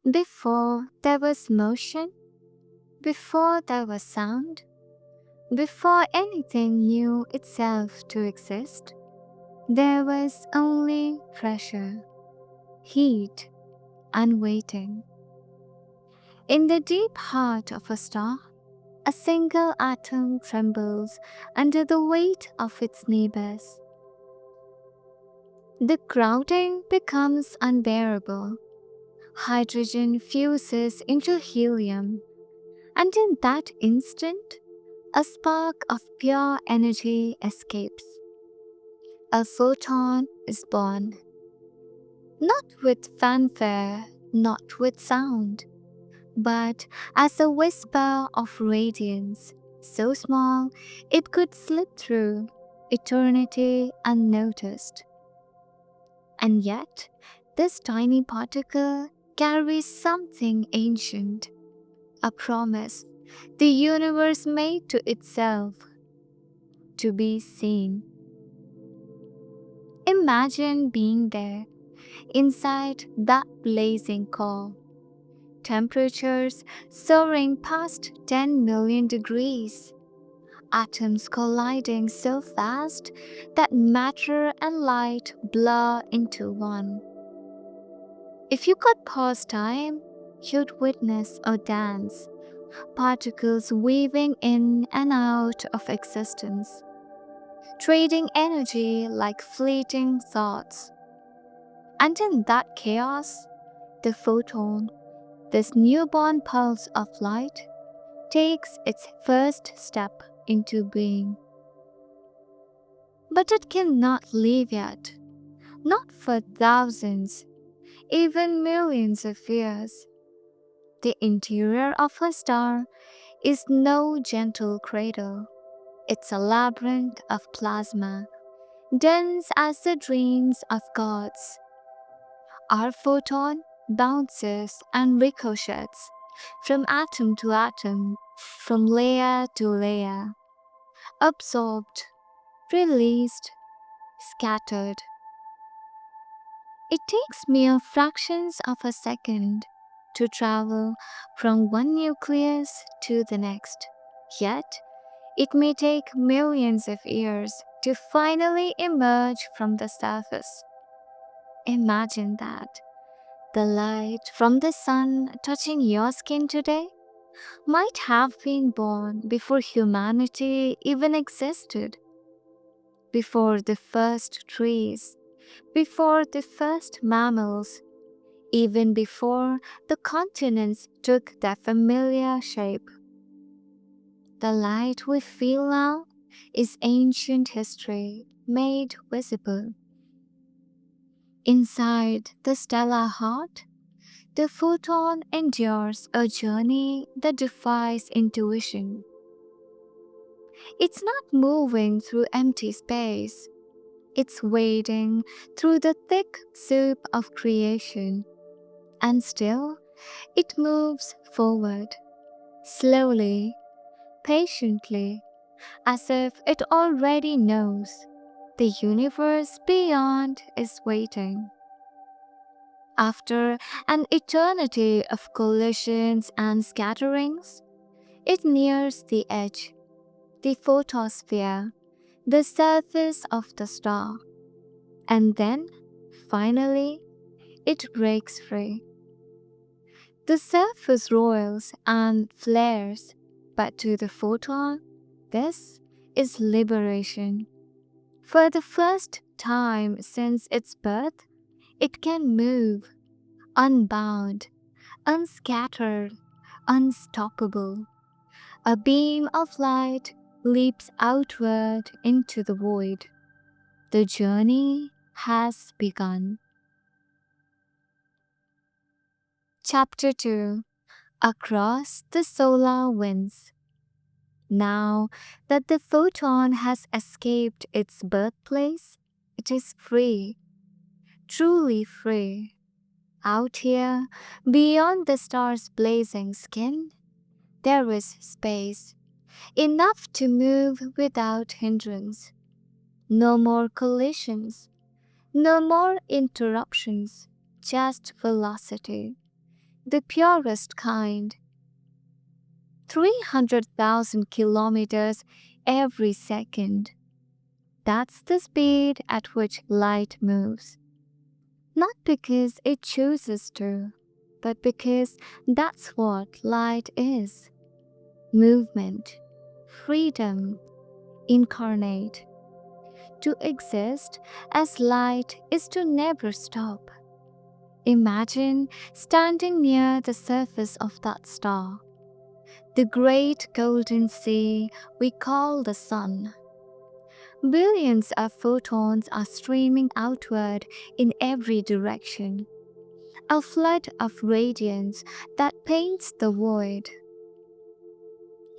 Before there was motion, before there was sound, before anything knew itself to exist, there was only pressure, heat, and waiting. In the deep heart of a star, a single atom trembles under the weight of its neighbors. The crowding becomes unbearable. Hydrogen fuses into helium, and in that instant, a spark of pure energy escapes. A photon is born, not with fanfare, not with sound, but as a whisper of radiance, so small it could slip through eternity unnoticed. And yet, this tiny particle carries something ancient, a promise the universe made to itself to be seen. Imagine being there, inside that blazing core, temperatures soaring past 10 million degrees, atoms colliding so fast that matter and light blur into one. If you could pause time, you'd witness a dance, particles weaving in and out of existence, trading energy like fleeting thoughts. And in that chaos, the photon, this newborn pulse of light, takes its first step into being. But it cannot leave yet, not for thousands, even millions of years. The interior of a star is no gentle cradle. It's a labyrinth of plasma, dense as the dreams of gods. Our photon bounces and ricochets from atom to atom, from layer to layer, absorbed, released, scattered. It takes mere fractions of a second to travel from one nucleus to the next. Yet, it may take millions of years to finally emerge from the surface. Imagine that. The light from the sun touching your skin today might have been born before humanity even existed, before the first trees, before the first mammals, even before the continents took their familiar shape. The light we feel now is ancient history made visible. Inside the stellar heart, the photon endures a journey that defies intuition. It's not moving through empty space, it's wading through the thick soup of creation. And still, it moves forward, slowly, patiently, as if it already knows the universe beyond is waiting. After an eternity of collisions and scatterings, it nears the edge, the photosphere, the surface of the star. And then, finally, it breaks free. The surface roils and flares, but to the photon, this is liberation. For the first time since its birth, it can move, unbound, unscattered, unstoppable. A beam of light leaps outward into the void. The journey has begun. Chapter 2. Across the Solar Winds. Now that the photon has escaped its birthplace, it is free, truly free. Out here, beyond the star's blazing skin, there is space, enough to move without hindrance. No more collisions, no more interruptions, just velocity. the purest kind, 300,000 kilometers every second. That's the speed at which light moves. Not because it chooses to, but because that's what light is: movement, freedom, incarnate. To exist as light is to never stop. Imagine standing near the surface of that star, the great golden sea we call the sun. Billions of photons are streaming outward in every direction, a flood of radiance that paints the void,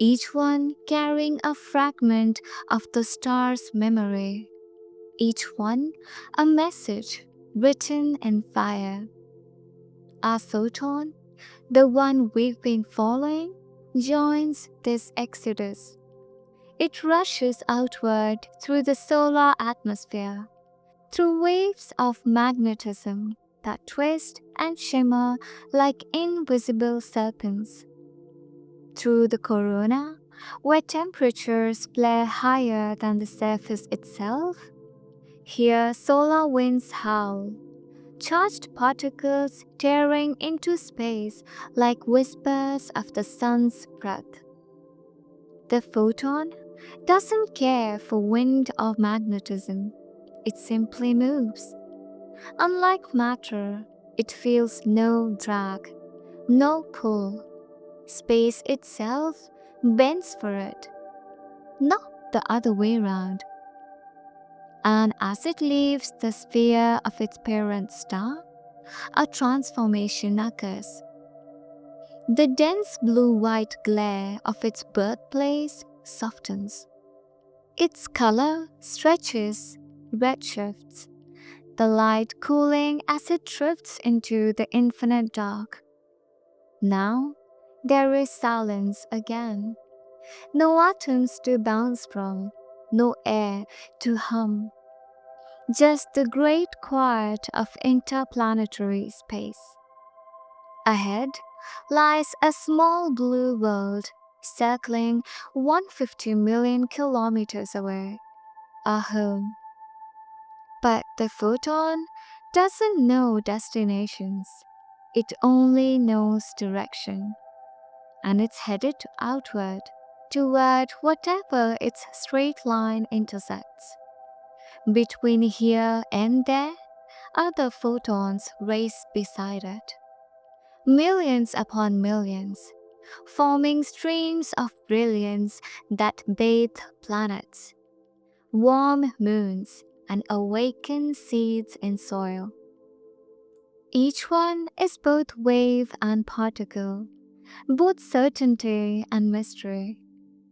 each one carrying a fragment of the star's memory, each one a message written in fire. Our photon, the one we've been following, joins this exodus. It rushes outward through the solar atmosphere, through waves of magnetism that twist and shimmer like invisible serpents, through the corona, where temperatures flare higher than the surface itself. Here, solar winds howl, charged particles tearing into space like whispers of the sun's breath. The photon doesn't care for wind or magnetism, it simply moves. Unlike matter, it feels no drag, no pull. Space itself bends for it, not the other way around. And as it leaves the sphere of its parent star, a transformation occurs. The dense blue-white glare of its birthplace softens. Its color stretches, redshifts, the light cooling as it drifts into the infinite dark. Now, there is silence again. No atoms to bounce from, no air to hum. Just the great quiet of interplanetary space. Ahead lies a small blue world circling 150 million kilometers away, a home. But the photon doesn't know destinations. It only knows direction. And it's headed outward, toward whatever its straight line intersects. Between here and there, other photons race beside it. Millions upon millions, forming streams of brilliance that bathe planets, warm moons, and awaken seeds in soil. Each one is both wave and particle, both certainty and mystery.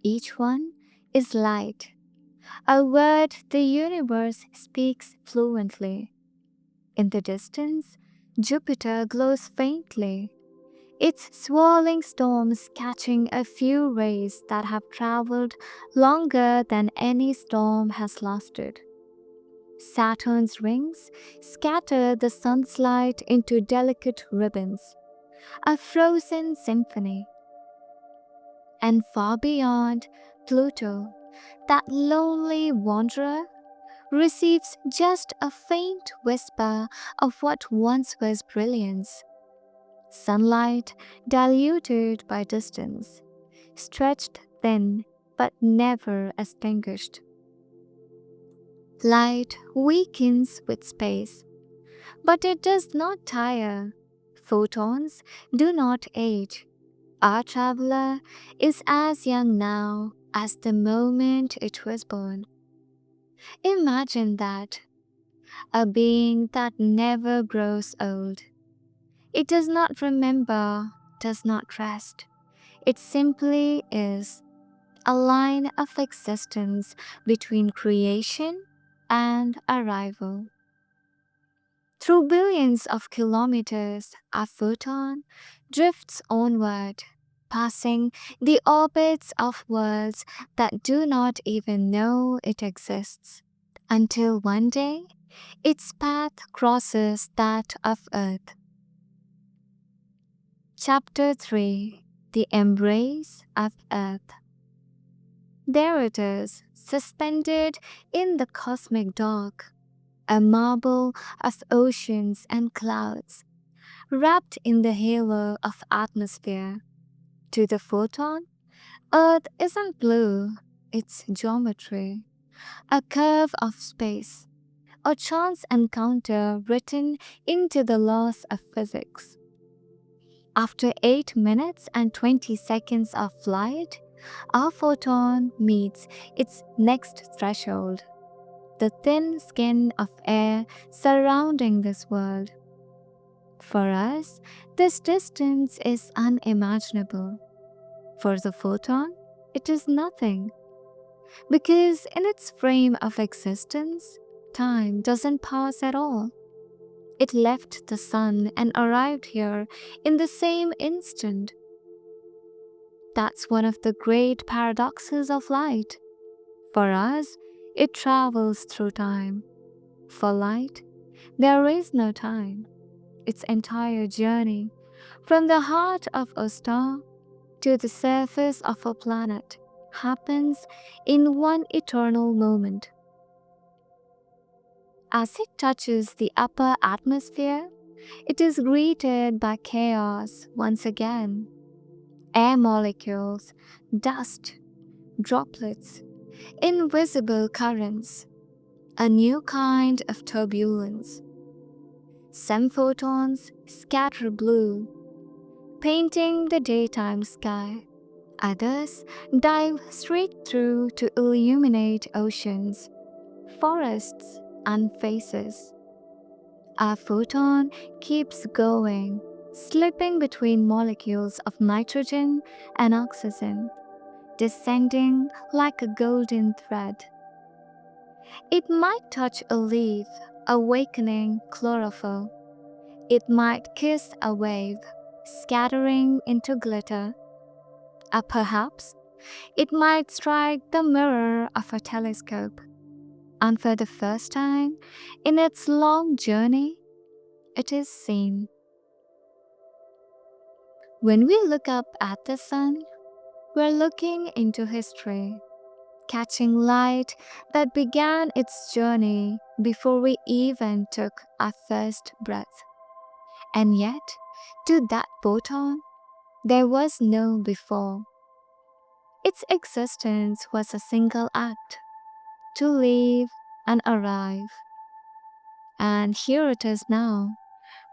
Each one is light, a word the universe speaks fluently. In the distance, Jupiter glows faintly, its swirling storms catching a few rays that have traveled longer than any storm has lasted. Saturn's rings scatter the sun's light into delicate ribbons, a frozen symphony. And far beyond, Pluto, that lonely wanderer, receives just a faint whisper of what once was brilliance. Sunlight diluted by distance, stretched thin but never extinguished. Light weakens with space, but it does not tire. Photons do not age. Our traveler is as young now as the moment it was born. Imagine that, a being that never grows old. It does not remember, does not rest. It simply is, a line of existence between creation and arrival. Through billions of kilometers, a photon drifts onward, passing the orbits of worlds that do not even know it exists, until one day its path crosses that of Earth. Chapter 3, The Embrace of Earth. There it is, suspended in the cosmic dark, a marble of oceans and clouds, wrapped in the halo of atmosphere. To the photon, Earth isn't blue, it's geometry, a curve of space, a chance encounter written into the laws of physics. After 8 minutes and 20 seconds of flight, our photon meets its next threshold, the thin skin of air surrounding this world. For us, this distance is unimaginable. For the photon, it is nothing. Because in its frame of existence, time doesn't pass at all. It left the sun and arrived here in the same instant. That's one of the great paradoxes of light. For us, it travels through time. For light, there is no time. Its entire journey, from the heart of a star to the surface of a planet, happens in one eternal moment. As it touches the upper atmosphere, it is greeted by chaos once again. Air molecules, dust, droplets, invisible currents, a new kind of turbulence. Some photons scatter blue, painting the daytime sky. Others dive straight through to illuminate oceans, forests, and faces. Our photon keeps going, slipping between molecules of nitrogen and oxygen, descending like a golden thread. It might touch a leaf, awakening chlorophyll. It might kiss a wave, scattering into glitter. Or perhaps it might strike the mirror of a telescope. And for the first time in its long journey, it is seen. When we look up at the sun, we're looking into history, catching light that began its journey before we even took our first breath. And yet, to that photon, there was no before. Its existence was a single act, to leave and arrive. And here it is now,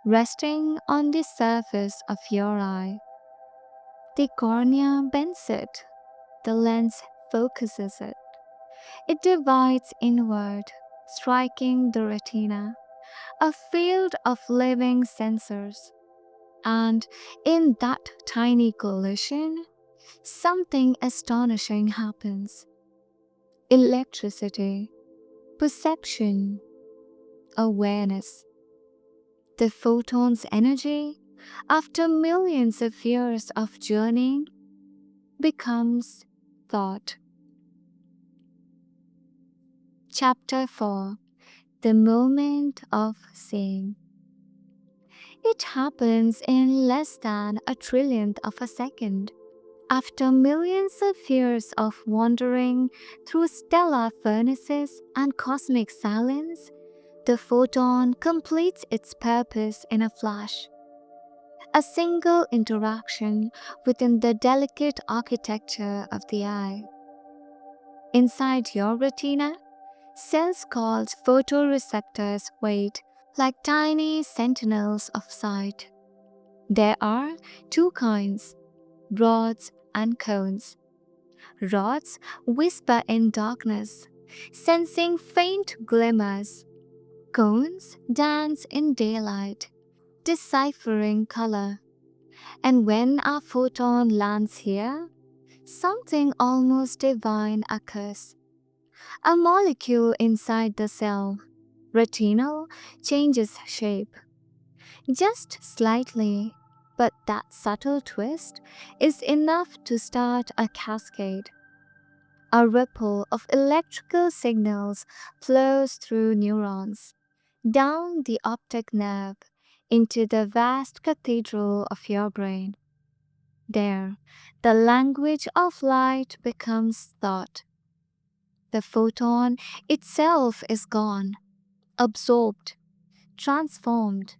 resting on the surface of your eye. The cornea bends it, the lens focuses it. It divides inward, striking the retina, a field of living sensors. And in that tiny collision, something astonishing happens. Electricity, perception, awareness. The photon's energy, after millions of years of journeying, becomes thought. Chapter 4, The Moment of Seeing. It happens in less than a trillionth of a second. After millions of years of wandering through stellar furnaces and cosmic silence, the photon completes its purpose in a flash. A single interaction within the delicate architecture of the eye. Inside your retina, cells called photoreceptors wait like tiny sentinels of sight. There are two kinds, rods and cones. Rods whisper in darkness, sensing faint glimmers. Cones dance in daylight, deciphering color. And when our photon lands here, something almost divine occurs. A molecule inside the cell, retinal, changes shape. Just slightly, but that subtle twist is enough to start a cascade. A ripple of electrical signals flows through neurons, down the optic nerve, into the vast cathedral of your brain. There, the language of light becomes thought. The photon itself is gone, absorbed, transformed.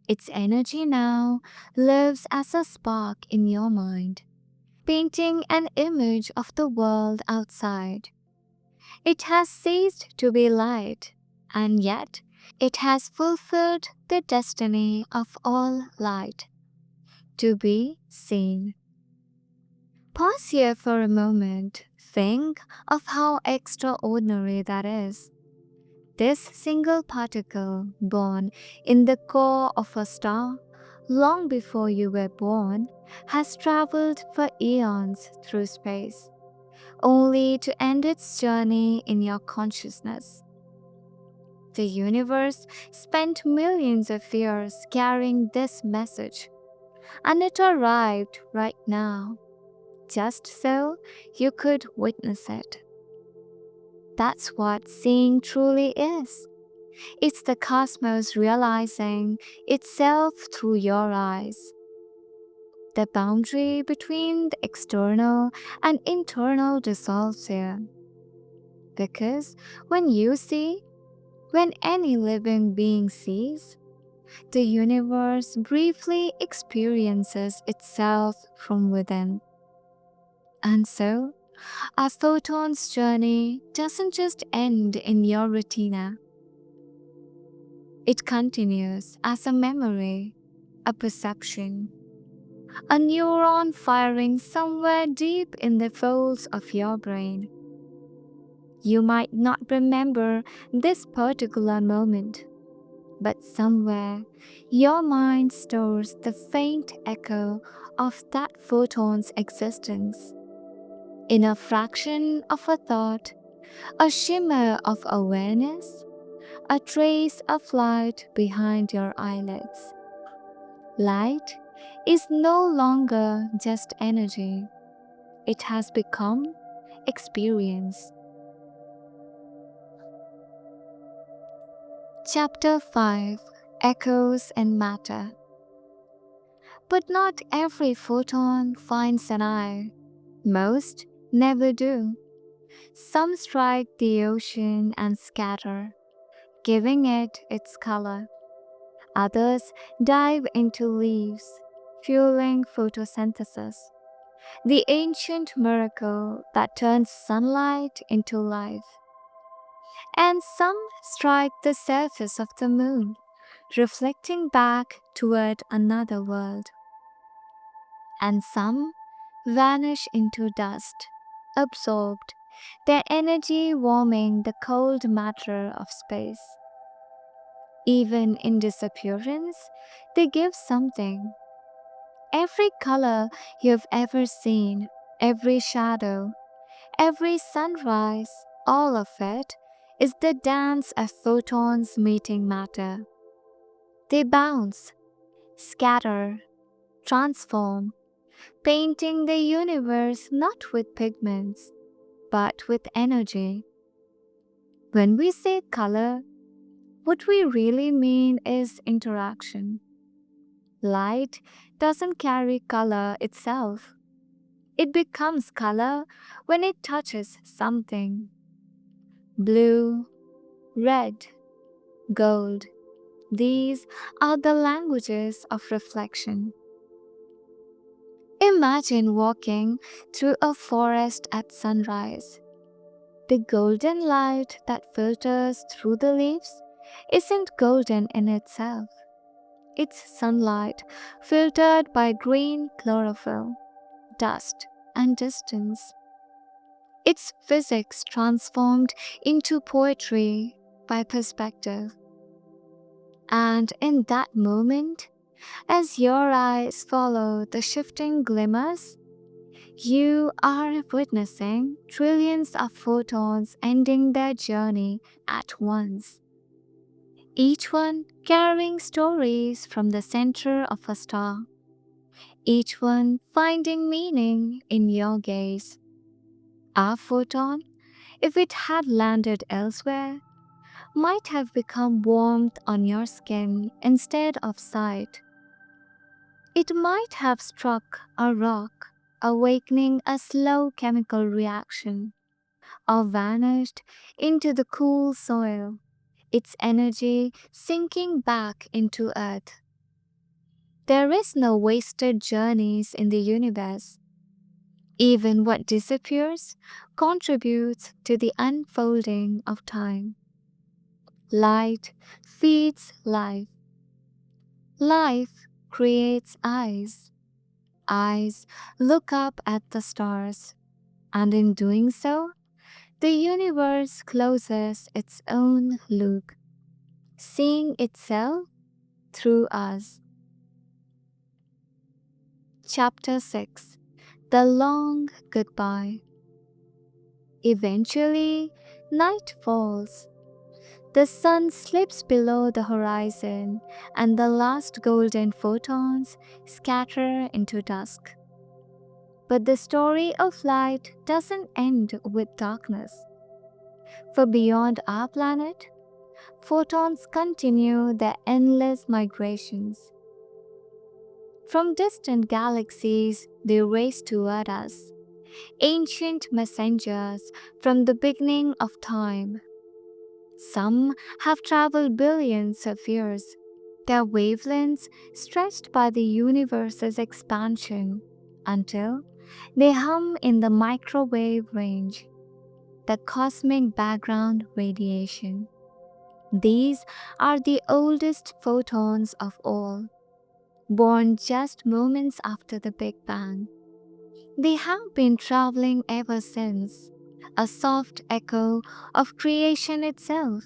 Its energy now lives as a spark in your mind, painting an image of the world outside. It has ceased to be light, and yet it has fulfilled the destiny of all light, to be seen. Pause here for a moment. Think of how extraordinary that is. This single particle, born in the core of a star, long before you were born, has traveled for eons through space, only to end its journey in your consciousness. The universe spent millions of years carrying this message, and it arrived right now, just so you could witness it. That's what seeing truly is. It's the cosmos realizing itself through your eyes. The boundary between the external and internal dissolves here. Because when you see, when any living being sees, the universe briefly experiences itself from within. And so, our photon's journey doesn't just end in your retina. It continues as a memory, a perception, a neuron firing somewhere deep in the folds of your brain. You might not remember this particular moment, but somewhere your mind stores the faint echo of that photon's existence. In a fraction of a thought, a shimmer of awareness, a trace of light behind your eyelids. Light is no longer just energy, it has become experience. Chapter 5, Echoes and Matter. But not every photon finds an eye. Most never do. Some strike the ocean and scatter, giving it its color. Others dive into leaves, fueling photosynthesis, the ancient miracle that turns sunlight into life. And some strike the surface of the moon, reflecting back toward another world. And some vanish into dust, absorbed, their energy warming the cold matter of space. Even in disappearance, they give something. Every color you've ever seen, every shadow, every sunrise, all of it is the dance of photons meeting matter. They bounce, scatter, transform, painting the universe not with pigments, but with energy. When we say color, what we really mean is interaction. Light doesn't carry color itself. It becomes color when it touches something. Blue, red, gold. These are the languages of reflection. Imagine walking through a forest at sunrise. The golden light that filters through the leaves isn't golden in itself. It's sunlight filtered by green chlorophyll, dust, and distance. It's physics transformed into poetry by perspective. And in that moment, as your eyes follow the shifting glimmers, you are witnessing trillions of photons ending their journey at once, each one carrying stories from the center of a star, each one finding meaning in your gaze. Our photon, if it had landed elsewhere, might have become warmth on your skin instead of sight. It might have struck a rock, awakening a slow chemical reaction, or vanished into the cool soil, its energy sinking back into Earth. There is no wasted journeys in the universe. Even what disappears contributes to the unfolding of time. Light feeds life. Life creates eyes. Eyes look up at the stars. And in doing so, the universe closes its own loop, seeing itself through us. Chapter 6. The Long Goodbye. Eventually, night falls. The sun slips below the horizon, and the last golden photons scatter into dusk. But the story of light doesn't end with darkness. For beyond our planet, photons continue their endless migrations. From distant galaxies, they race toward us, ancient messengers from the beginning of time. Some have traveled billions of years, their wavelengths stretched by the universe's expansion until they hum in the microwave range, the cosmic background radiation. These are the oldest photons of all, born just moments after the Big Bang. They have been traveling ever since, a soft echo of creation itself.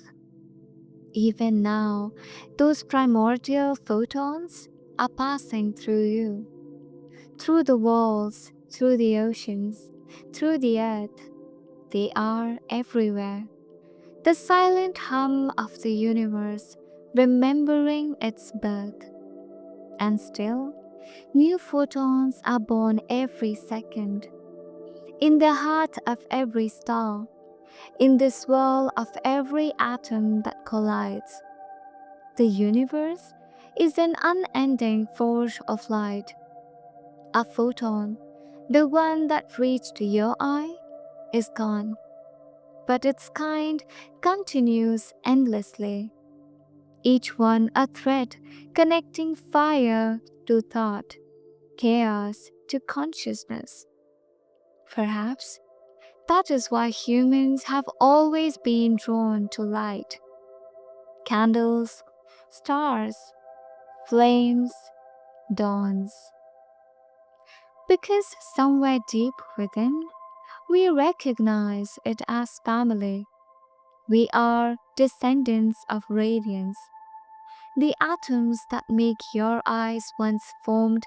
Even now, those primordial photons are passing through you, through the walls, through the oceans, through the earth. They are everywhere. The silent hum of the universe, remembering its birth. And still, new photons are born every second, in the heart of every star, in the swirl of every atom that collides. The universe is an unending forge of light. A photon, the one that reached your eye, is gone, but its kind continues endlessly, each one a thread connecting fire to thought, chaos to consciousness. Perhaps that is why humans have always been drawn to light. Candles, stars, flames, dawns. Because somewhere deep within, we recognize it as family. We are descendants of radiance, the atoms that make your eyes once formed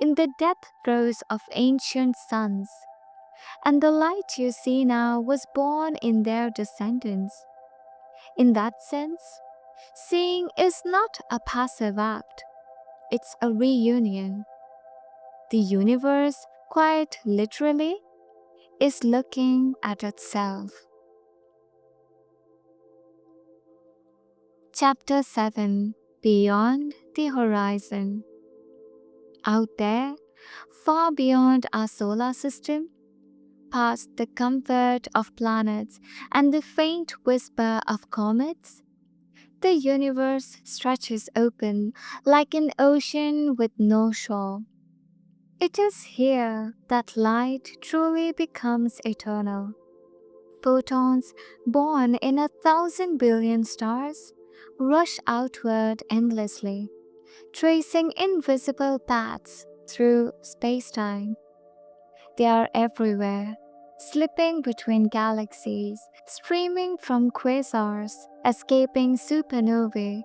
in the death throes of ancient suns, and the light you see now was born in their descendants. In that sense, seeing is not a passive act, it's a reunion. The universe, quite literally, is looking at itself. Chapter 7. Beyond the Horizon. Out there, far beyond our solar system, past the comfort of planets and the faint whisper of comets, the universe stretches open like an ocean with no shore. It is here that light truly becomes eternal. Photons, born in 1,000 billion stars, rush outward endlessly, tracing invisible paths through space-time. They are everywhere, slipping between galaxies, streaming from quasars, escaping supernovae,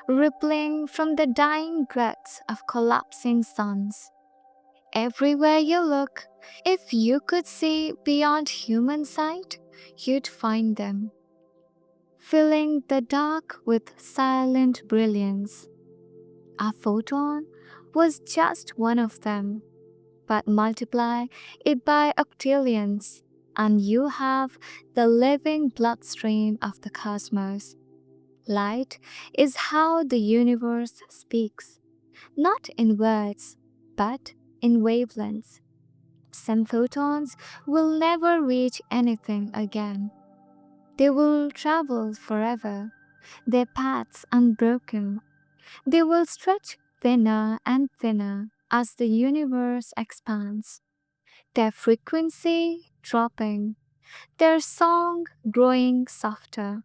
rippling from the dying breaths of collapsing suns. Everywhere you look, if you could see beyond human sight, you'd find them, filling the dark with silent brilliance. A photon was just one of them, but multiply it by octillions, and you have the living bloodstream of the cosmos. Light is how the universe speaks, not in words, but in wavelengths. Some photons will never reach anything again. They will travel forever, their paths unbroken. They will stretch thinner and thinner as the universe expands, their frequency dropping, their song growing softer.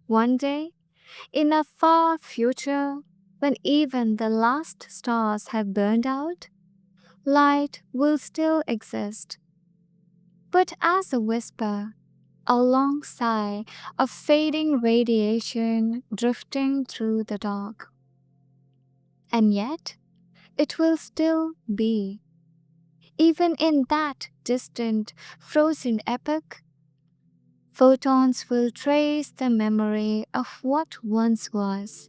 One day, in a far future, when even the last stars have burned out, light will still exist, but as a whisper, a long sigh of fading radiation drifting through the dark. And yet, it will still be. Even in that distant, frozen epoch, photons will trace the memory of what once was,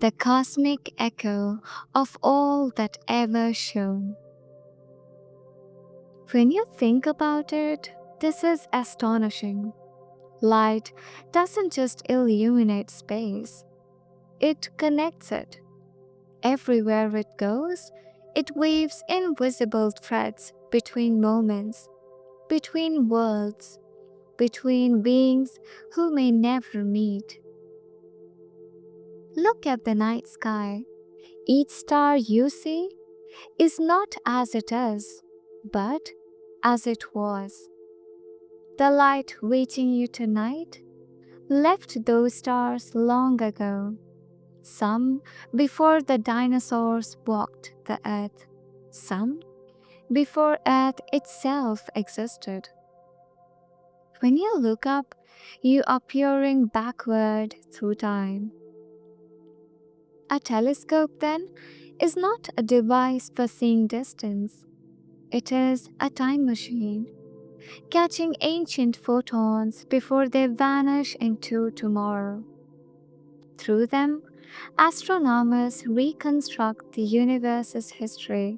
the cosmic echo of all that ever shone. When you think about it, this is astonishing. Light doesn't just illuminate space, it connects it. Everywhere it goes, it weaves invisible threads between moments, between worlds, between beings who may never meet. Look at the night sky. Each star you see is not as it is, but as it was. The light reaching you tonight left those stars long ago. Some before the dinosaurs walked the earth, some before earth itself existed. When you look up, you are peering backward through time. A telescope, then, is not a device for seeing distance. It is a time machine, catching ancient photons before they vanish into tomorrow. Through them, astronomers reconstruct the universe's history,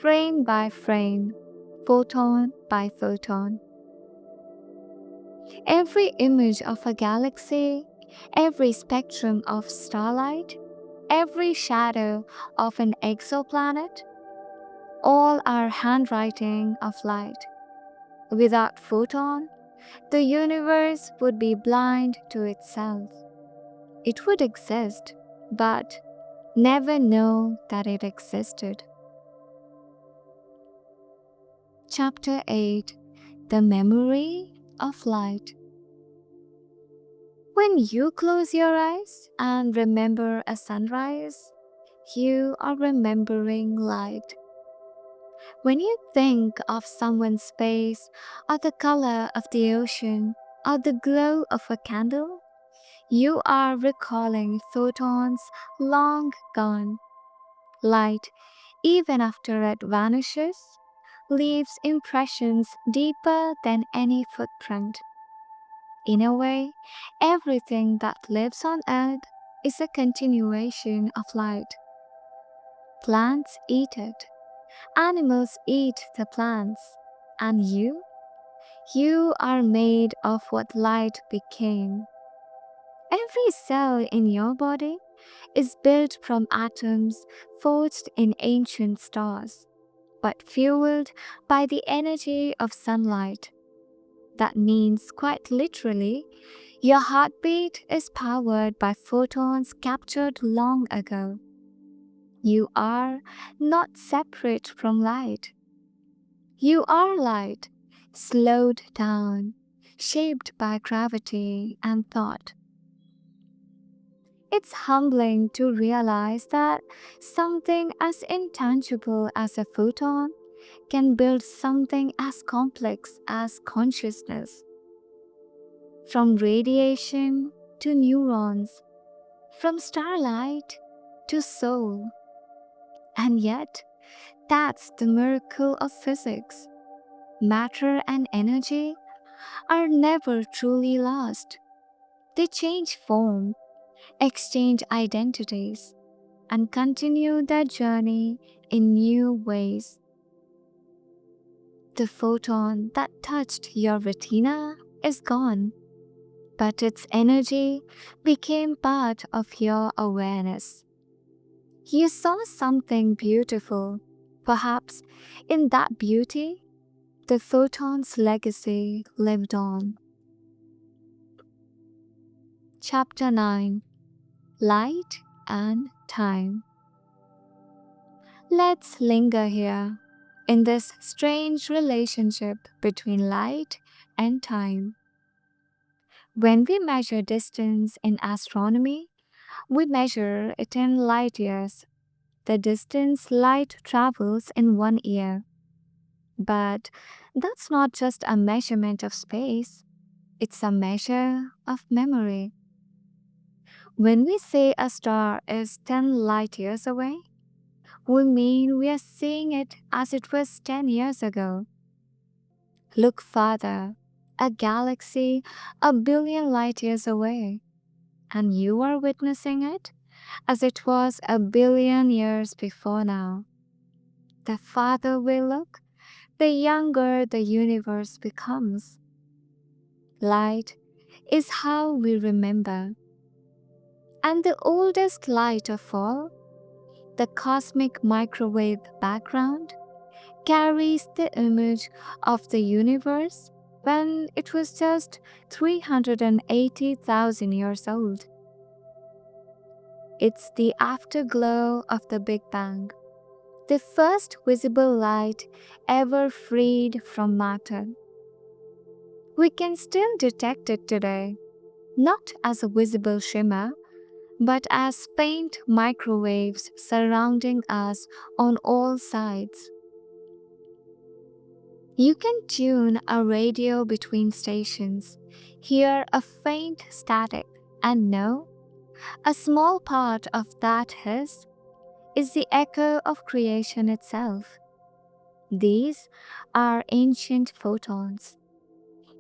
frame by frame, photon by photon. Every image of a galaxy, every spectrum of starlight, every shadow of an exoplanet, all are handwriting of light. Without photon, the universe would be blind to itself. It would exist, but never know that it existed. Chapter 8: The Memory of Light. When you close your eyes and remember a sunrise, you are remembering light. When you think of someone's face, or the color of the ocean, or the glow of a candle, you are recalling photons long gone. Light, even after it vanishes, leaves impressions deeper than any footprint. In a way, everything that lives on Earth is a continuation of light. Plants eat it, animals eat the plants, and you are made of what light became. Every cell in your body is built from atoms forged in ancient stars, but fueled by the energy of sunlight. That means, quite literally, your heartbeat is powered by photons captured long ago. You are not separate from light. You are light, slowed down, shaped by gravity and thought. It's humbling to realize that something as intangible as a photon can build something as complex as consciousness. From radiation to neurons, from starlight to soul. And yet, that's the miracle of physics. Matter and energy are never truly lost. They change form, exchange identities, and continue their journey in new ways. The photon that touched your retina is gone, but its energy became part of your awareness. You saw something beautiful. Perhaps in that beauty, the photon's legacy lived on. Chapter 9: Light and Time. Let's linger here, in this strange relationship between light and time. When we measure distance in astronomy, we measure it in light years, the distance light travels in 1 year. But that's not just a measurement of space, it's a measure of memory. When we say a star is 10 light years away, we mean we are seeing it as it was 10 years ago. Look farther, a galaxy a billion light years away, and you are witnessing it as it was a billion years before now. The farther we look, the younger the universe becomes. Light is how we remember. And the oldest light of all, the cosmic microwave background, carries the image of the universe when it was just 380,000 years old. It's the afterglow of the Big Bang, the first visible light ever freed from matter. We can still detect it today, not as a visible shimmer, but as faint microwaves surrounding us on all sides. You can tune a radio between stations, hear a faint static, and know a small part of that hiss is the echo of creation itself. These are ancient photons,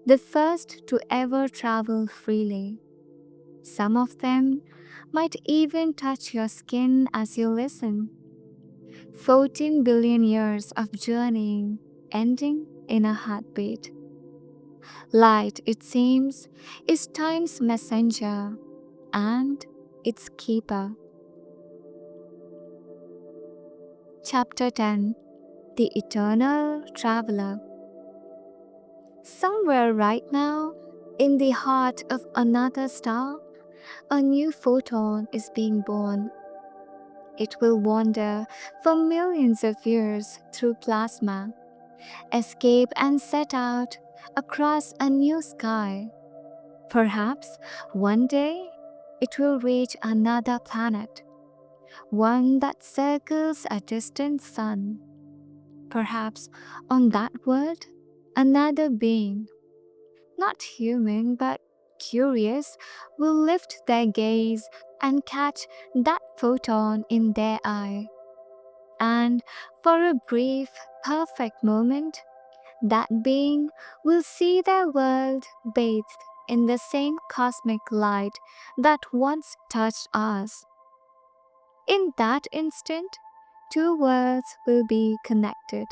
the first to ever travel freely. Some of them might even touch your skin as you listen. 14 billion years of journeying ending in a heartbeat. Light, it seems, is time's messenger and its keeper. Chapter 10: The Eternal Traveler. Somewhere right now, in the heart of another star, a new photon is being born. It will wander for millions of years through plasma, escape and set out across a new sky. Perhaps one day it will reach another planet, one that circles a distant sun. Perhaps on that world, another being, not human but curious, will lift their gaze and catch that photon in their eye. And for a brief, perfect moment, that being will see their world bathed in the same cosmic light that once touched us. In that instant, two worlds will be connected,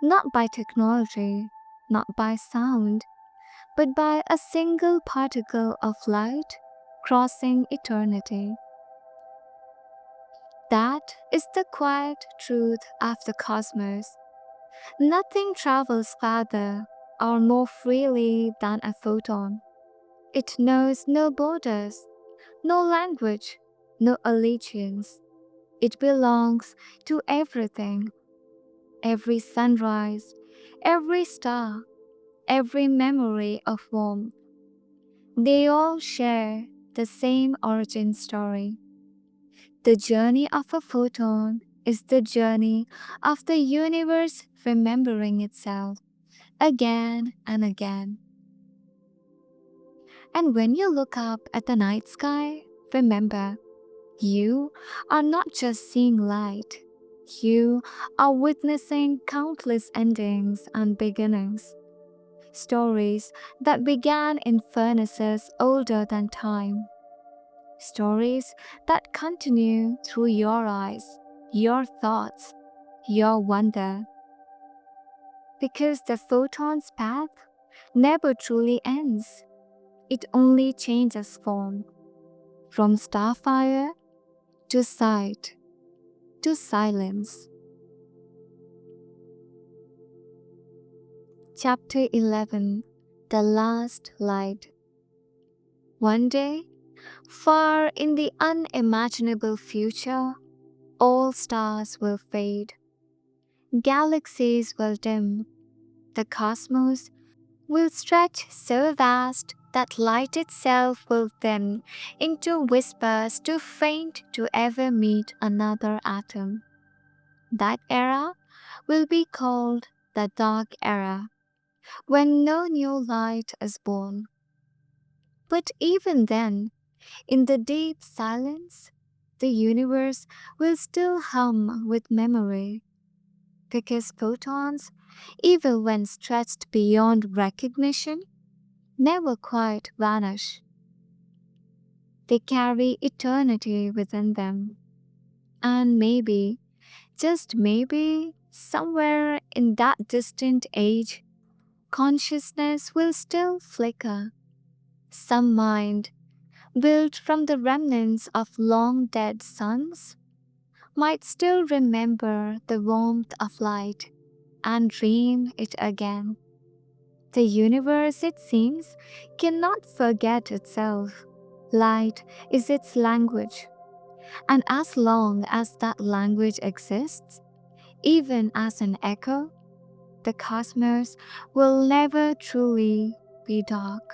not by technology, not by sound, but by a single particle of light crossing eternity. That is the quiet truth of the cosmos. Nothing travels farther or more freely than a photon. It knows no borders, no language, no allegiance. It belongs to everything, every sunrise, every star, every memory of warmth. They all share the same origin story. The journey of a photon is the journey of the universe remembering itself again and again. And when you look up at the night sky, remember, you are not just seeing light, you are witnessing countless endings and beginnings. Stories that began in furnaces older than time. Stories that continue through your eyes, your thoughts, your wonder. Because the photon's path never truly ends. It only changes form, from starfire to sight, into silence. Chapter 11. The Last Light. One day, far in the unimaginable future, all stars will fade, galaxies will dim, the cosmos will stretch so vast that light itself will thin into whispers too faint to ever meet another atom. That era will be called the Dark Era, when no new light is born. But even then, in the deep silence, the universe will still hum with memory, because photons, even when stretched beyond recognition, never quite vanish. They carry eternity within them. And maybe, just maybe, somewhere in that distant age, consciousness will still flicker. Some mind, built from the remnants of long dead suns, might still remember the warmth of light and dream it again. The universe, it seems, cannot forget itself. Light is its language, and as long as that language exists, even as an echo, the cosmos will never truly be dark.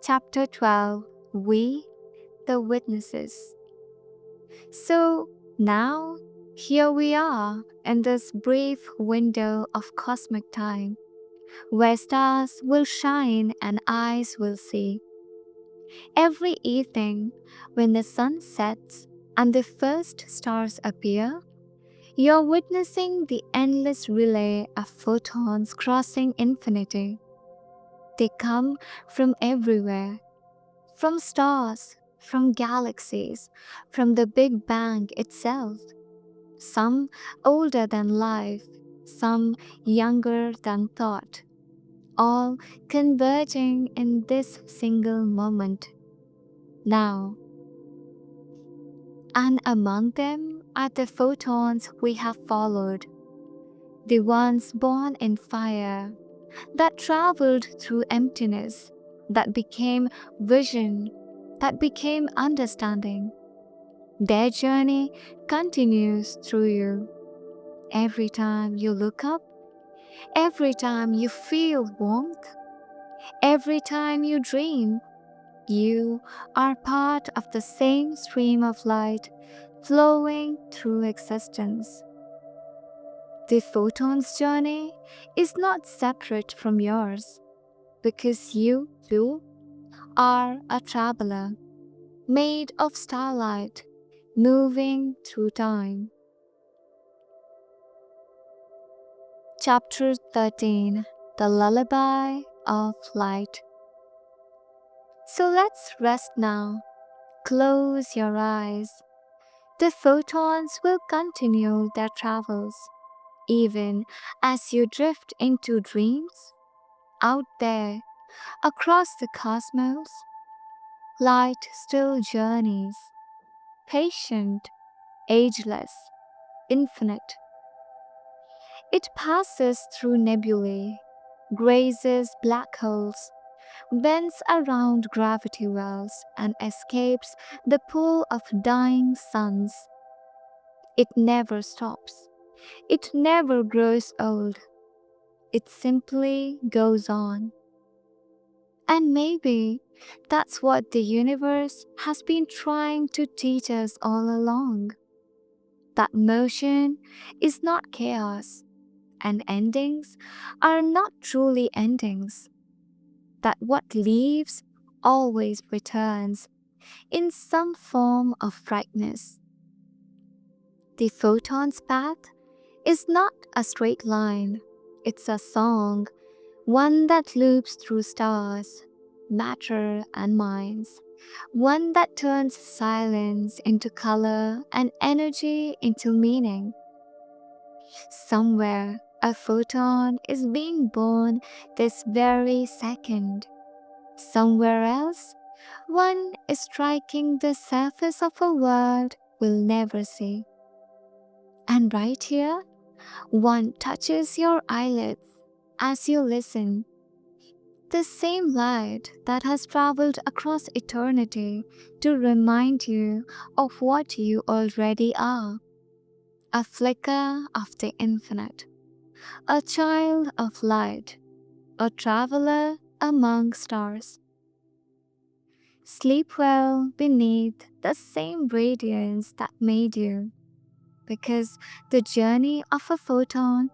Chapter 12. We, the Witnesses. So now, here we are in this brief window of cosmic time, where stars will shine and eyes will see. Every evening, when the sun sets and the first stars appear, you're witnessing the endless relay of photons crossing infinity. They come from everywhere, from stars, from galaxies, from the Big Bang itself. Some older than life, some younger than thought, all converging in this single moment. Now, and among them are the photons we have followed, the ones born in fire, that traveled through emptiness, that became vision, that became understanding. Their journey continues through you. Every time you look up, every time you feel warmth, every time you dream, you are part of the same stream of light flowing through existence. The photon's journey is not separate from yours, because you, too, are a traveler, made of starlight, moving through time. Chapter 13. The Lullaby of Light. So let's rest now. Close your eyes. The photons will continue their travels, even as you drift into dreams. Out there, across the cosmos, light still journeys, patient, ageless, infinite. It passes through nebulae, grazes black holes, bends around gravity wells, and escapes the pull of dying suns. It never stops. It never grows old. It simply goes on. And maybe that's what the universe has been trying to teach us all along. That motion is not chaos, and endings are not truly endings. That what leaves always returns in some form of brightness. The photon's path is not a straight line, it's a song, one that loops through stars, matter, and minds, one that turns silence into color and energy into meaning. Somewhere, a photon is being born this very second. Somewhere else, One is striking the surface of a world we'll never see. And right here, one touches your eyelids as you listen. The same light that has traveled across eternity to remind you of what you already are, a flicker of the infinite, a child of light, a traveler among stars. Sleep well beneath the same radiance that made you, because the journey of a photon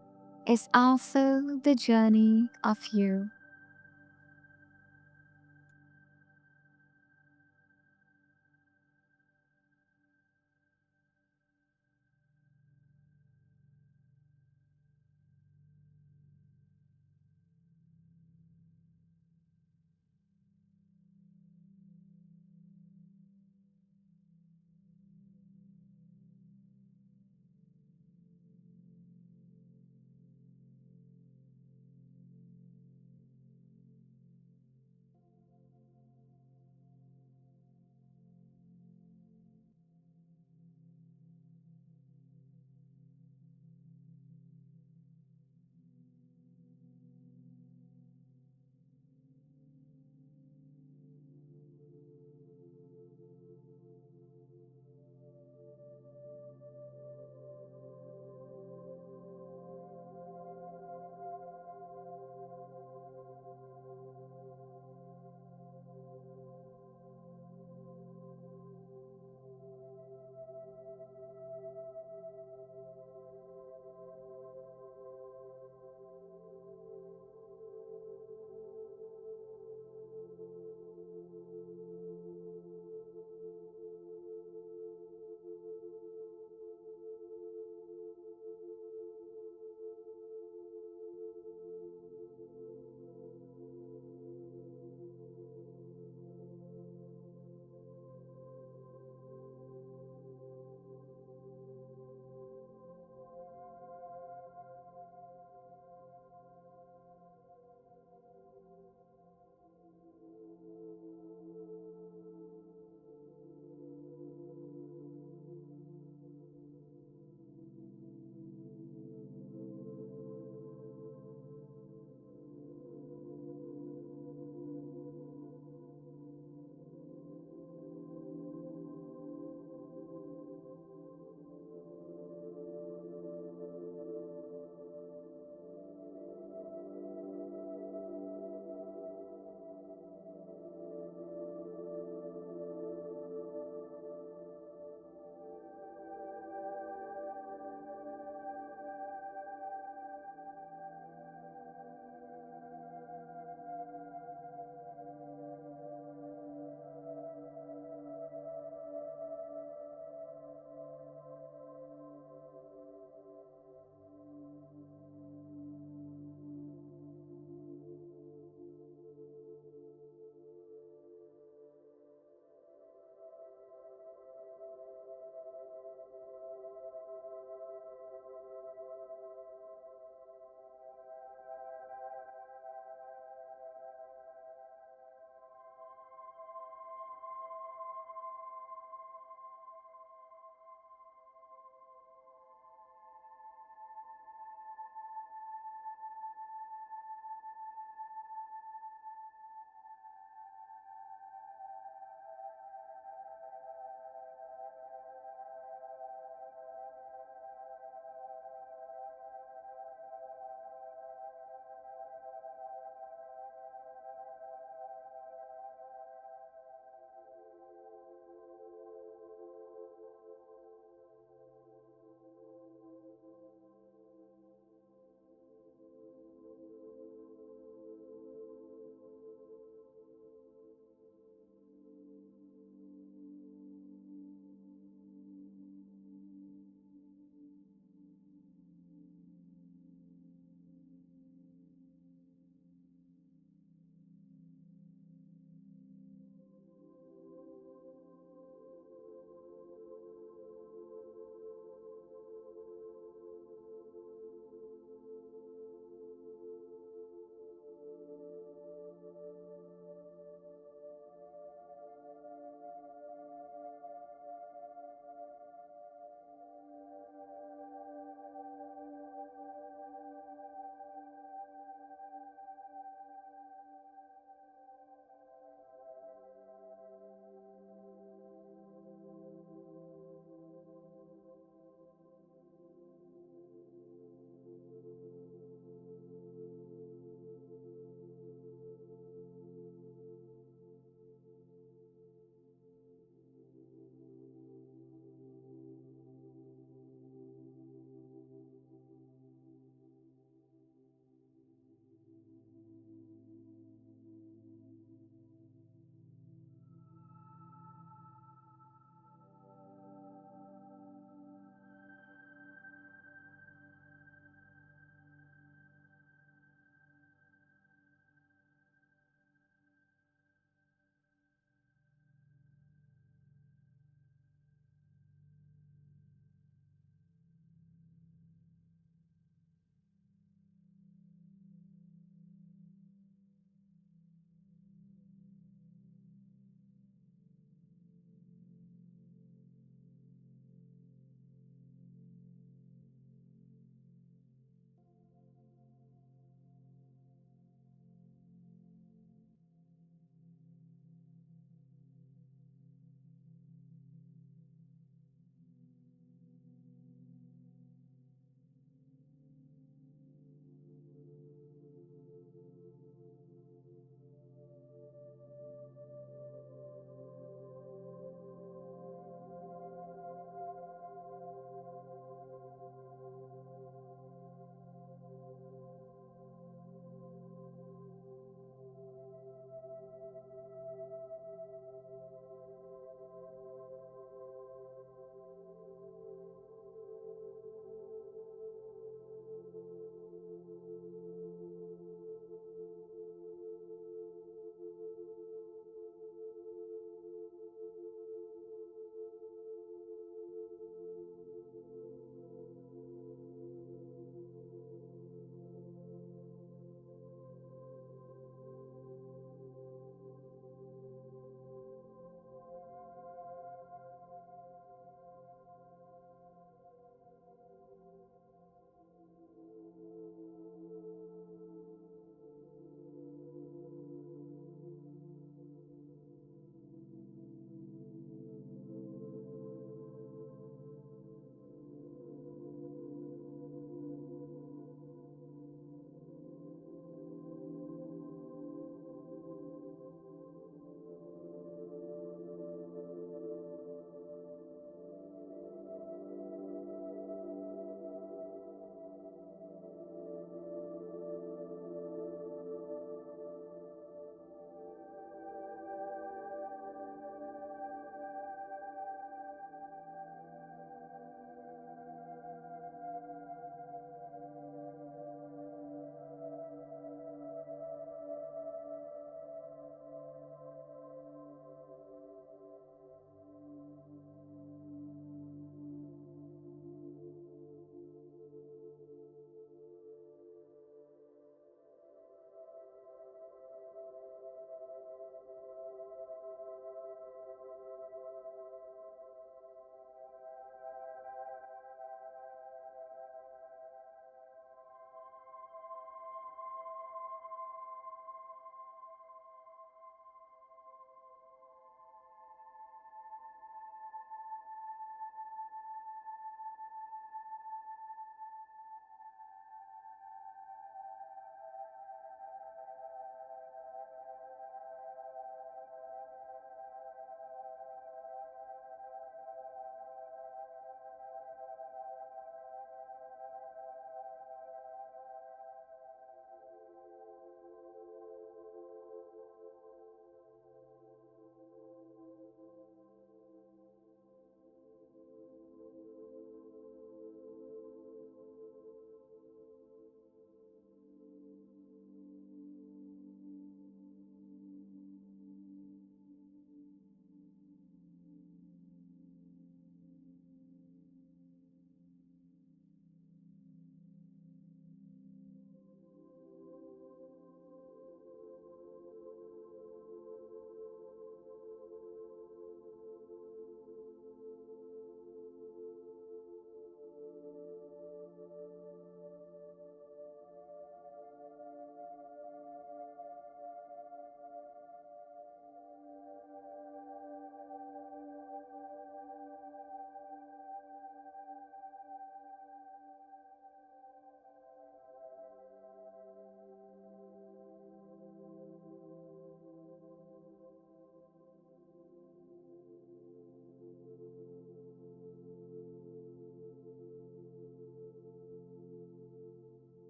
is also the journey of you.